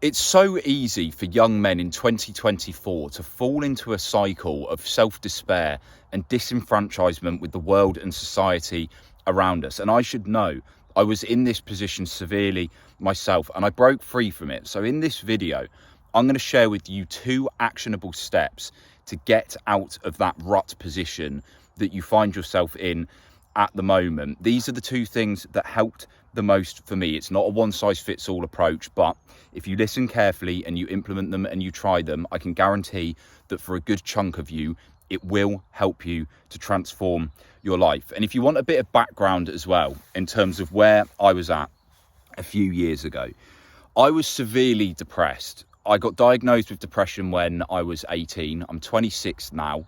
It's so easy for young men in 2024 to fall into a cycle of self-despair and disenfranchisement with the world and society around us. And I should know, I was in this position severely myself and I broke free from it. So in this video, I'm going to share with you 2 actionable steps to get out of that rut position that you find yourself in at the moment. These are the 2 things that helped the most for me. It's not a one-size-fits-all approach, but if you listen carefully and you implement them and you try them, I can guarantee that for a good chunk of you, it will help you to transform your life. And if you want a bit of background as well, in terms of where I was at a few years ago, I was severely depressed. I got diagnosed with depression when I was 18. I'm 26 now.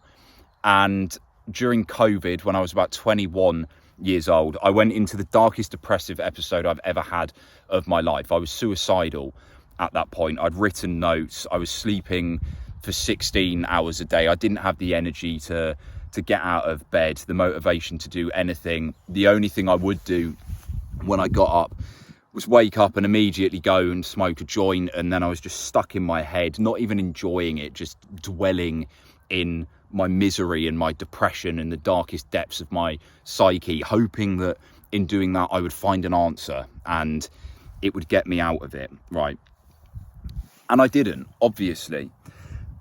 And during COVID, when I was about 21 years old, I went into the darkest depressive episode I've ever had of my life. I was suicidal at that point. I'd written notes. I was sleeping for 16 hours a day. I didn't have the energy to get out of bed, the motivation to do anything. The only thing I would do when I got up was wake up and immediately go and smoke a joint, and then I was just stuck in my head, not even enjoying it, just dwelling in my misery and my depression and the darkest depths of my psyche, hoping that in doing that I would find an answer and it would get me out of it, right? And I didn't, obviously.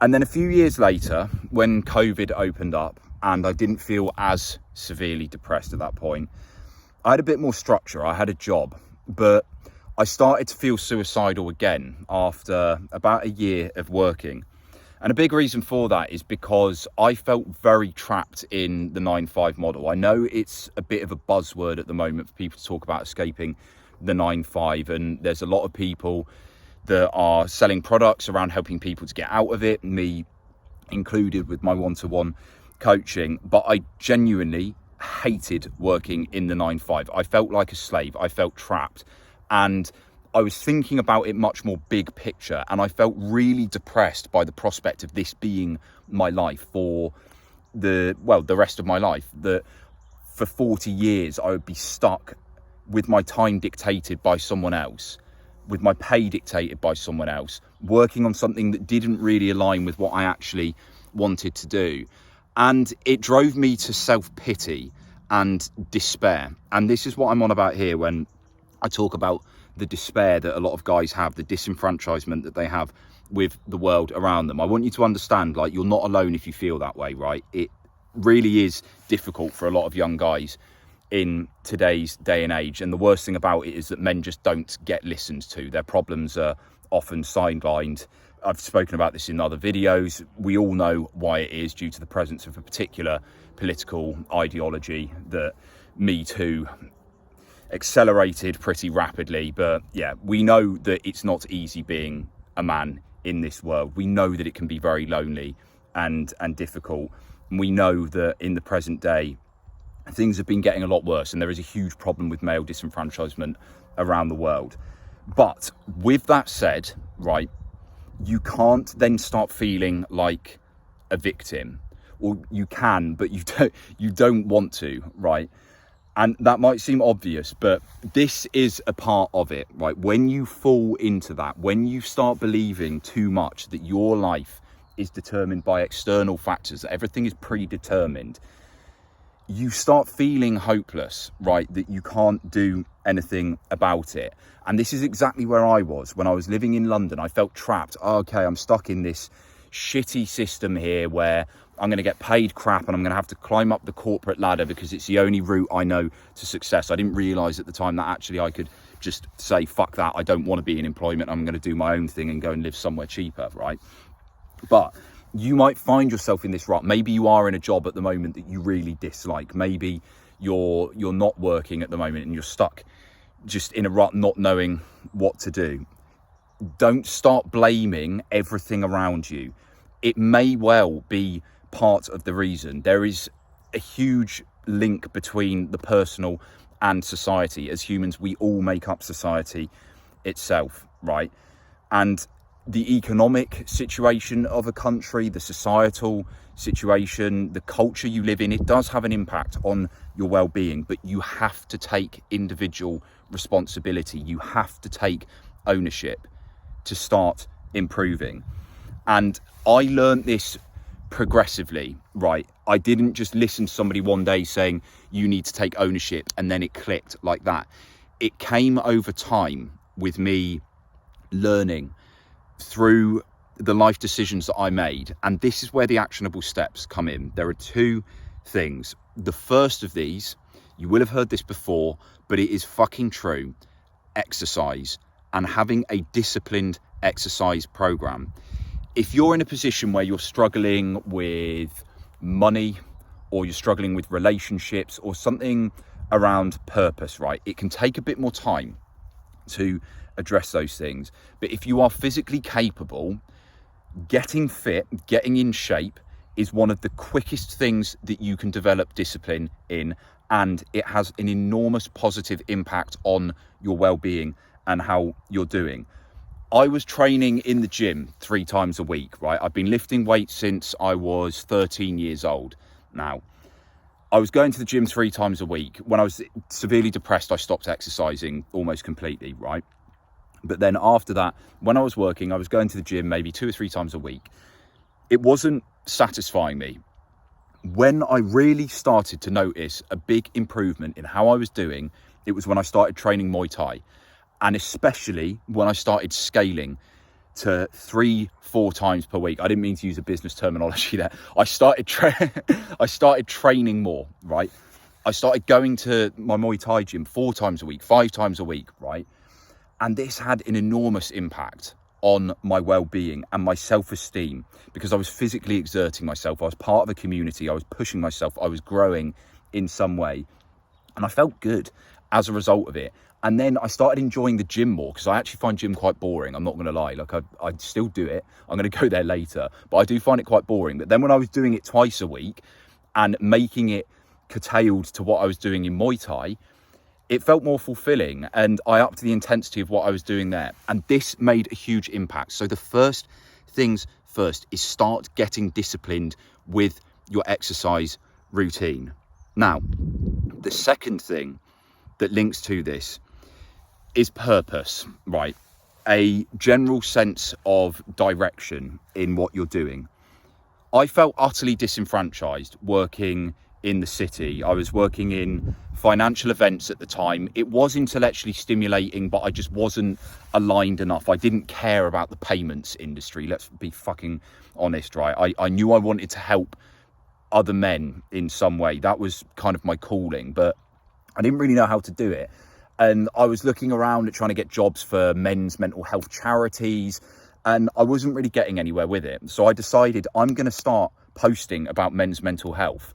And then a few years later, when COVID opened up and I didn't feel as severely depressed at that point, I had a bit more structure. I had a job, but I started to feel suicidal again after about a year of working. And a big reason for that is because I felt very trapped in the 9-5 model. I know it's a bit of a buzzword at the moment for people to talk about escaping the 9-5, and there's a lot of people that are selling products around helping people to get out of it, me included with my one-to-one coaching. But I genuinely hated working in the 9-5. I felt like a slave. I felt trapped. And I was thinking about it much more big picture, and I felt really depressed by the prospect of this being my life for the rest of my life. That for 40 years I would be stuck with my time dictated by someone else, with my pay dictated by someone else, working on something that didn't really align with what I actually wanted to do. And it drove me to self-pity and despair. And this is what I'm on about here when I talk about the despair that a lot of guys have, the disenfranchisement that they have with the world around them. I want you to understand, like, you're not alone if you feel that way, right? It really is difficult for a lot of young guys in today's day and age. And the worst thing about it is that men just don't get listened to. Their problems are often sidelined. I've spoken about this in other videos. We all know why it is, due to the presence of a particular political ideology that Me Too accelerated pretty rapidly. But yeah, we know that it's not easy being a man in this world. We know that it can be very lonely and difficult. And we know that in the present day, things have been getting a lot worse, and there is a huge problem with male disenfranchisement around the world. But with that said, right, you can't then start feeling like a victim. Or you can, but you don't want to, right? And that might seem obvious, but this is a part of it, right? When you fall into that, when you start believing too much that your life is determined by external factors, that everything is predetermined, you start feeling hopeless, right? That you can't do anything about it. And this is exactly where I was when I was living in London. I felt trapped. Okay, I'm stuck in this shitty system here where I'm going to get paid crap and I'm going to have to climb up the corporate ladder because it's the only route I know to success. I didn't realise at the time that actually I could just say, fuck that, I don't want to be in employment. I'm going to do my own thing and go and live somewhere cheaper, right? But you might find yourself in this rut. Maybe you are in a job at the moment that you really dislike. Maybe you're not working at the moment and you're stuck just in a rut, not knowing what to do. Don't start blaming everything around you. It may well be part of the reason. There is a huge link between the personal and society. As humans, we all make up society itself, right? And the economic situation of a country, the societal situation, the culture you live in, it does have an impact on your well-being, but you have to take individual responsibility. You have to take ownership. to start improving. And I learned this progressively, right? I didn't just listen to somebody one day saying you need to take ownership and then it clicked like that. It came over time with me learning through the life decisions that I made. And this is where the actionable steps come in. There are two things. The first of these, you will have heard this before, but it is fucking true. Exercise, and having a disciplined exercise program. If you're in a position where you're struggling with money, or you're struggling with relationships, or something around purpose, right? It can take a bit more time to address those things. But if you are physically capable, getting fit, getting in shape is one of the quickest things that you can develop discipline in, and it has an enormous positive impact on your well-being and how you're doing. I was training in the gym 3 times a week, right? I've been lifting weights since I was 13 years old. Now, I was going to the gym 3 times a week. When I was severely depressed, I stopped exercising almost completely, right? But then after that, when I was working, I was going to the gym maybe 2 or 3 times a week. It wasn't satisfying me. When I really started to notice a big improvement in how I was doing, it was when I started training Muay Thai. And especially when I started scaling to 3-4 times per week. I didn't mean to use a business terminology there. I started training more, right? I started going to my Muay Thai gym 4 times a week, 5 times a week, right? And this had an enormous impact on my well-being and my self-esteem, because I was physically exerting myself. I was part of a community. I was pushing myself. I was growing in some way. And I felt good as a result of it. And then I started enjoying the gym more, because I actually find gym quite boring. I'm not going to lie. Like, I still do it. I'm going to go there later. But I do find it quite boring. But then when I was doing it twice a week and making it curtailed to what I was doing in Muay Thai, it felt more fulfilling, and I upped the intensity of what I was doing there. And this made a huge impact. So the first things first is start getting disciplined with your exercise routine. Now, the second thing that links to this is purpose, right? A general sense of direction in what you're doing. I felt utterly disenfranchised working in the city. I was working in financial events at the time. It was intellectually stimulating, but I just wasn't aligned enough. I didn't care about the payments industry. Let's be fucking honest, right? I knew I wanted to help other men in some way. That was kind of my calling, but I didn't really know how to do it. And I was looking around at trying to get jobs for men's mental health charities, and I wasn't really getting anywhere with it. So I decided I'm going to start posting about men's mental health.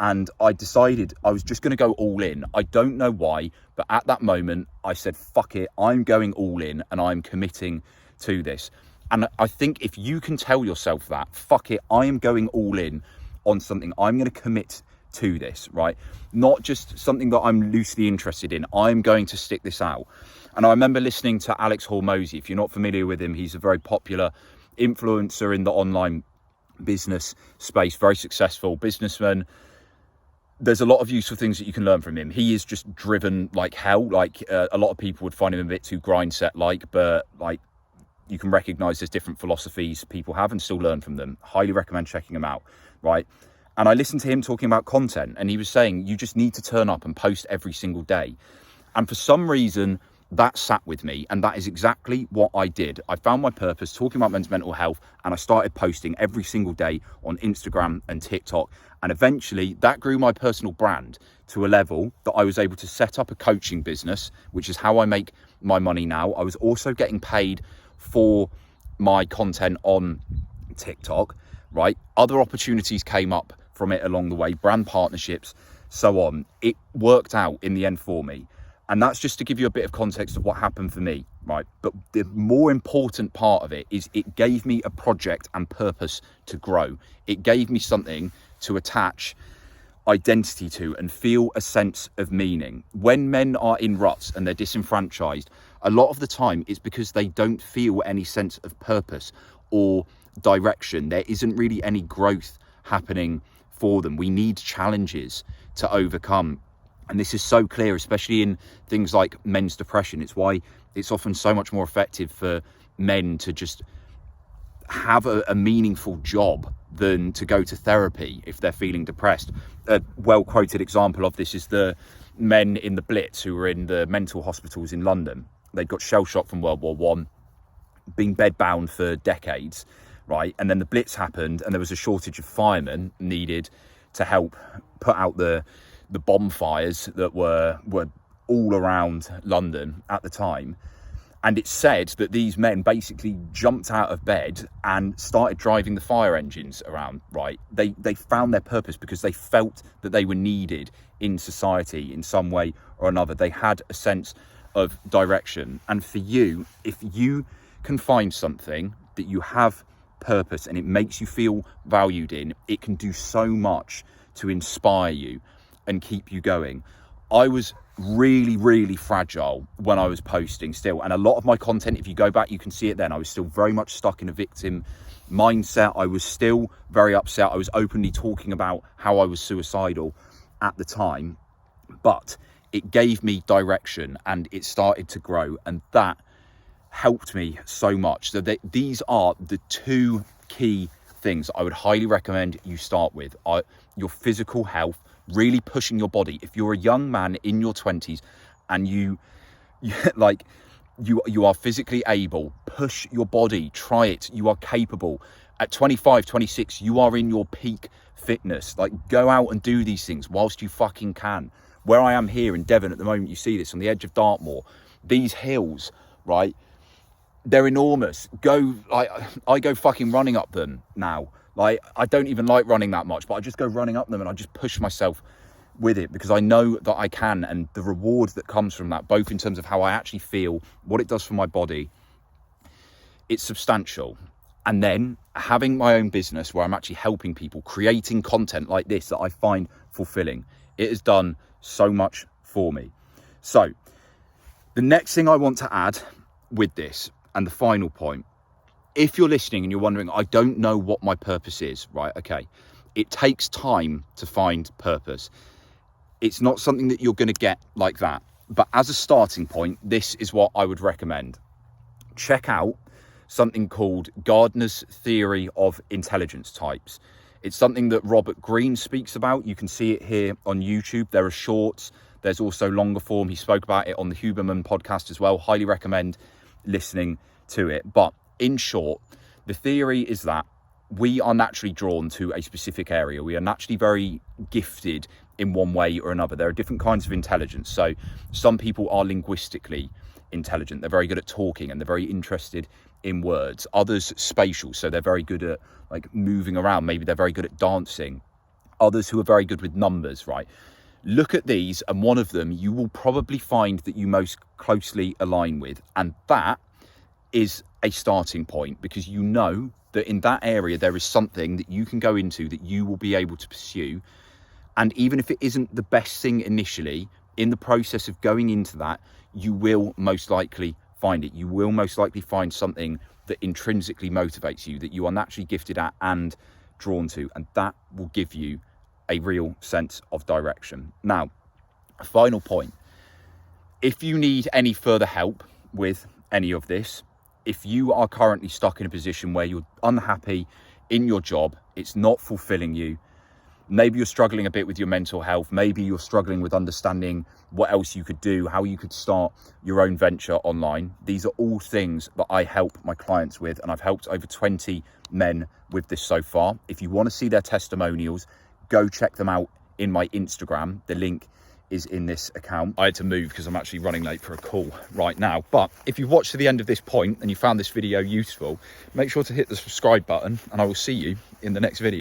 And I decided I was just going to go all in. I don't know why, but at that moment, I said, fuck it, I'm going all in and I'm committing to this. And I think if you can tell yourself that, fuck it, I am going all in on something, I'm going to commit to this, right? Not just something that I'm loosely interested in. I'm going to stick this out. And I remember listening to Alex Hormozy. If you're not familiar with him, he's a very popular influencer in the online business space, very successful businessman. There's a lot of useful things that you can learn from him. He is just driven like hell. Like a lot of people would find him a bit too grind set like, but like you can recognize there's different philosophies people have and still learn from them. Highly recommend checking him out, right? And I listened to him talking about content, and he was saying you just need to turn up and post every single day. And for some reason, that sat with me, and that is exactly what I did. I found my purpose talking about men's mental health, and I started posting every single day on Instagram and TikTok. And eventually that grew my personal brand to a level that I was able to set up a coaching business, which is how I make my money now. I was also getting paid for my content on TikTok, right? Other opportunities came up from it along the way, brand partnerships, so on. It worked out in the end for me. And that's just to give you a bit of context of what happened for me, right? But the more important part of it is it gave me a project and purpose to grow. It gave me something to attach identity to and feel a sense of meaning. When men are in ruts and they're disenfranchised, a lot of the time it's because they don't feel any sense of purpose or direction. There isn't really any growth happening for them. We need challenges to overcome. And this is so clear, especially in things like men's depression. It's why it's often so much more effective for men to just have a meaningful job than to go to therapy if they're feeling depressed. A well-quoted example of this is the men in the Blitz who were in the mental hospitals in London. They got shell-shocked from World War One, been bedbound for decades, right? And then the Blitz happened and there was a shortage of firemen needed to help put out the bonfires that were all around London at the time. And it's said that these men basically jumped out of bed and started driving the fire engines around, right? They found their purpose because they felt that they were needed in society in some way or another. They had a sense of direction. And for you, if you can find something that you have purpose and it makes you feel valued in, it can do so much to inspire you and keep you going. I was really fragile when I was posting still, and a lot of my content, if you go back, you can see it then. I was still very much stuck in a victim mindset. I was still very upset. I was openly talking about how I was suicidal at the time, but it gave me direction and it started to grow, and that helped me so much. So these are the two key things I would highly recommend you start with. Your physical health, really pushing your body. If you're a young man in your 20s and you are physically able, push your body, try it. You are capable. At 25, 26, you are in your peak fitness. Like, go out and do these things whilst you fucking can. Where I am here in Devon at the moment, you see this on the edge of Dartmoor, these hills, right? They're enormous. I go fucking running up them now. Like, I don't even like running that much, but I just go running up them and I just push myself with it because I know that I can, and the reward that comes from that, both in terms of how I actually feel, what it does for my body, it's substantial. And then having my own business where I'm actually helping people, creating content like this that I find fulfilling, it has done so much for me. So the next thing I want to add with this, and the final point, if you're listening and you're wondering, I don't know what my purpose is, right? Okay. It takes time to find purpose. It's not something that you're going to get like that. But as a starting point, this is what I would recommend. Check out something called Gardner's Theory of Intelligence Types. It's something that Robert Greene speaks about. You can see it here on YouTube. There are shorts. There's also longer form. He spoke about it on the Huberman podcast as well. Highly recommend listening to it. But in short, the theory is that we are naturally drawn to a specific area. We are naturally very gifted in one way or another. There are different kinds of intelligence. So some people are linguistically intelligent. They're very good at talking and they're very interested in words. Others spatial. So they're very good at like moving around. Maybe they're very good at dancing. Others who are very good with numbers, right? Look at these, and one of them you will probably find that you most closely align with. And that is a starting point, because you know that in that area there is something that you can go into that you will be able to pursue. And even if it isn't the best thing initially, in the process of going into that, you will most likely find it. You will most likely find something that intrinsically motivates you, that you are naturally gifted at and drawn to, and that will give you a real sense of direction. Now, a final point. If you need any further help with any of this, if you are currently stuck in a position where you're unhappy in your job, it's not fulfilling you, maybe you're struggling a bit with your mental health, maybe you're struggling with understanding what else you could do, how you could start your own venture online. These are all things that I help my clients with, and I've helped over 20 men with this so far. If you want to see their testimonials, go check them out in my Instagram. The link is in this account. I had to move because I'm actually running late for a call right now. But if you've watched to the end of this point and you found this video useful, make sure to hit the subscribe button, and I will see you in the next video.